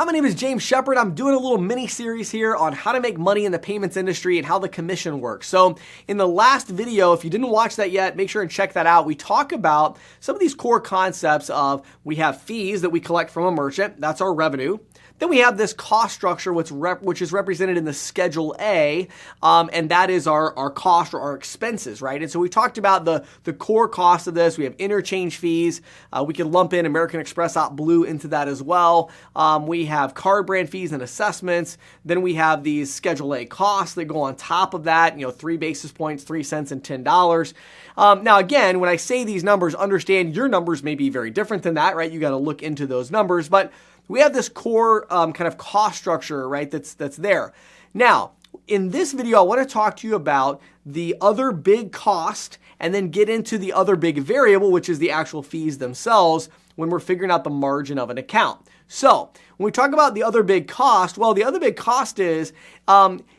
Hi, my name is James Shepard. I'm doing a little mini series here on how to make money in the payments industry and how the commission works. So in the last video, if you didn't watch that yet, make sure and check that out. We talk about some of these core concepts of we have fees that we collect from a merchant. That's our revenue. Then we have this cost structure, which is represented in the Schedule A, and that is our cost or our expenses, right? And so we talked about the core cost of this. We have interchange fees. We can lump in American Express Blue into that as well. We have card brand fees and assessments. Then we have these Schedule A costs that go on top of that, 3 basis points, 3 cents, and $10. Now, again, when I say these numbers, understand your numbers may be very different than that, right? You got to look into those numbers, but we have this core kind of cost structure, right, that's there. Now, in this video, I want to talk to you about the other big cost and then get into the other big variable, which is the actual fees themselves when we're figuring out the margin of an account. So when we talk about the other big cost, well, the other big cost is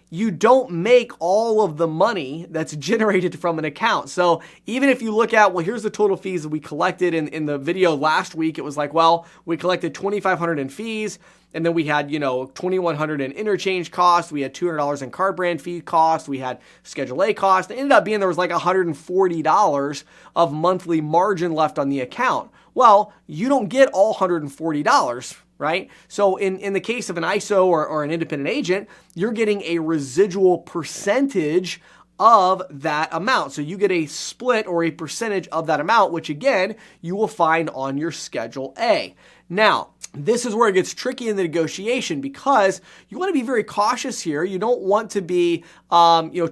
you don't make all of the money that's generated from an account. So even if you look at, well, here's the total fees that we collected in the video last week, it was like, well, we collected $2,500 in fees, and then we had, $2,100 in interchange costs. We had $200 in card brand fee costs. We had Schedule A costs. It ended up being there was like $140 of monthly margin left on the account. Well, you don't get all $140. Right? So in the case of an ISO or an independent agent, you're getting a residual percentage of that amount. So you get a split or a percentage of that amount, which again, you will find on your Schedule A. Now, this is where it gets tricky in the negotiation because you want to be very cautious here. You don't want to be,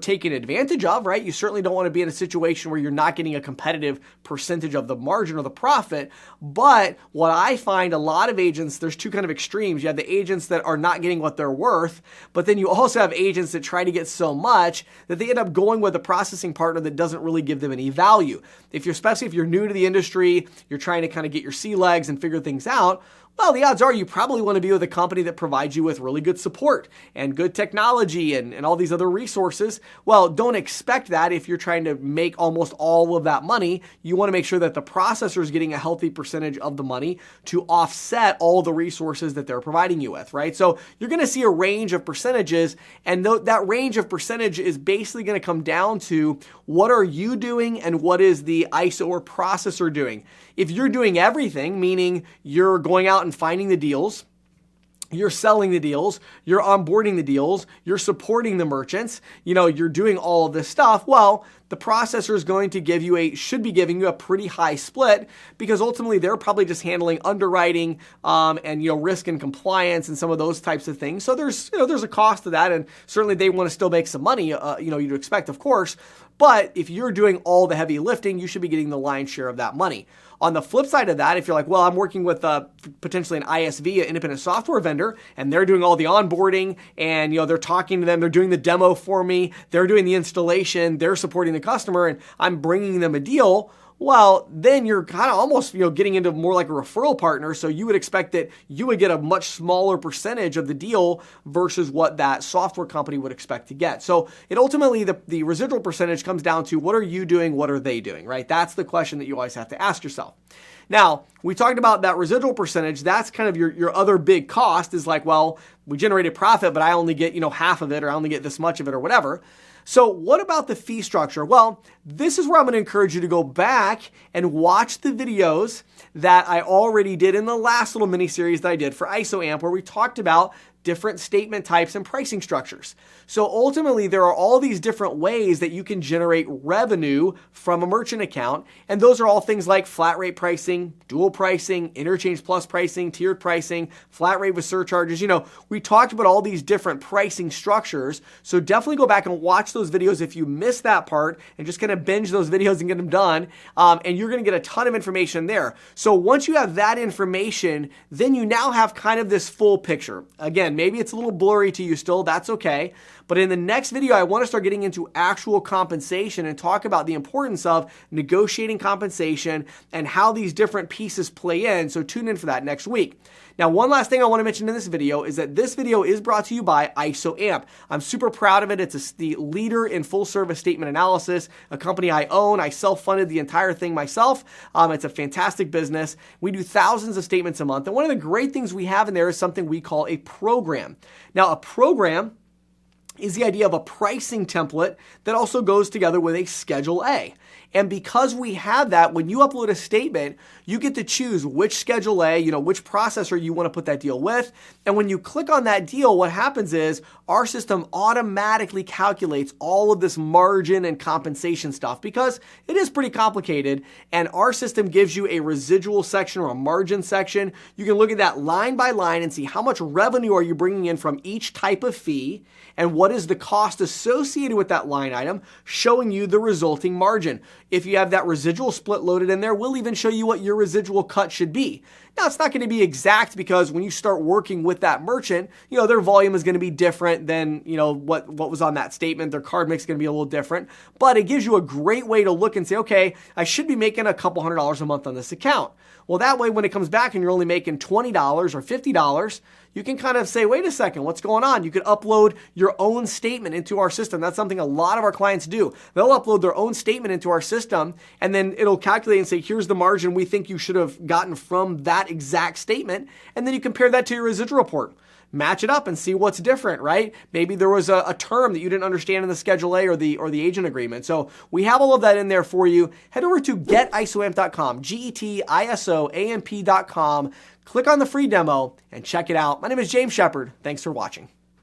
taken advantage of, right? You certainly don't want to be in a situation where you're not getting a competitive percentage of the margin or the profit. But what I find a lot of agents, there's two kind of extremes. You have the agents that are not getting what they're worth, but then you also have agents that try to get so much that they end up going with a processing partner that doesn't really give them any value. Especially if you're new to the industry, you're trying to kind of get your sea legs and figure things out, well, the odds are you probably want to be with a company that provides you with really good support and good technology and all these other resources. Well, don't expect that if you're trying to make almost all of that money. You want to make sure that the processor is getting a healthy percentage of the money to offset all the resources that they're providing you with, right? So you're going to see a range of percentages, and that range of percentage is basically going to come down to what are you doing and what is the ISO or processor doing. If you're doing everything, meaning you're going out and finding the deals, you're selling the deals, you're onboarding the deals, you're supporting the merchants, you're doing all of this stuff, well, the processor is going to should be giving you a pretty high split because ultimately they're probably just handling underwriting and risk and compliance and some of those types of things. So there's a cost to that, and certainly they want to still make some money. You'd expect, of course. But if you're doing all the heavy lifting, you should be getting the lion's share of that money. On the flip side of that, if you're like, well, I'm working with potentially an ISV, an independent software vendor, and they're doing all the onboarding and they're talking to them, they're doing the demo for me, they're doing the installation, they're supporting the customer, and I'm bringing them a deal. Well, then you're kind of almost, getting into more like a referral partner. So you would expect that you would get a much smaller percentage of the deal versus what that software company would expect to get. So it ultimately, the residual percentage comes down to what are you doing? What are they doing, right? That's the question that you always have to ask yourself. Now, we talked about that residual percentage. That's kind of your other big cost is like, well, we generated profit, but I only get, half of it, or I only get this much of it or whatever. So what about the fee structure? Well, this is where I'm going to encourage you to go back and watch the videos that I already did in the last little mini series that I did for ISOAMP, where we talked about different statement types and pricing structures. So ultimately, there are all these different ways that you can generate revenue from a merchant account. And those are all things like flat rate pricing, dual pricing, interchange plus pricing, tiered pricing, flat rate with surcharges. We talked about all these different pricing structures. So definitely go back and watch those videos if you missed that part, and just kind of binge those videos and get them done. And you're going to get a ton of information there. So once you have that information, then you now have kind of this full picture. Again, maybe it's a little blurry to you still, that's okay. But in the next video, I want to start getting into actual compensation and talk about the importance of negotiating compensation and how these different pieces play in. So tune in for that next week. Now, one last thing I want to mention in this video is that this video is brought to you by ISOAMP. I'm super proud of it. It's the leader in full service statement analysis, a company I own. I self-funded the entire thing myself. It's a fantastic business. We do thousands of statements a month. And one of the great things we have in there is something we call a program. Now, a program is the idea of a pricing template that also goes together with a Schedule A. And because we have that, when you upload a statement, you get to choose which Schedule A, which processor you want to put that deal with. And when you click on that deal, what happens is our system automatically calculates all of this margin and compensation stuff because it is pretty complicated. And our system gives you a residual section or a margin section. You can look at that line by line and see how much revenue are you bringing in from each type of fee and what is the cost associated with that line item, showing you the resulting margin. If you have that residual split loaded in there, we'll even show you what your residual cut should be. Now, it's not going to be exact because when you start working with that merchant, their volume is going to be different than, what was on that statement. Their card mix is going to be a little different, but it gives you a great way to look and say, okay, I should be making a couple $100s a month on this account. Well, that way, when it comes back and you're only making $20 or $50, you can kind of say, wait a second, what's going on? You could upload your own statement into our system. That's something a lot of our clients do. They'll upload their own statement into our system, and then it'll calculate and say, here's the margin we think you should have gotten from that exact statement. And then you compare that to your residual report. Match it up and see what's different, right? Maybe there was a term that you didn't understand in the Schedule A or the agent agreement. So we have all of that in there for you. Head over to getisoamp.com, getisoamp.com. Click on the free demo and check it out. My name is James Shepard. Thanks for watching.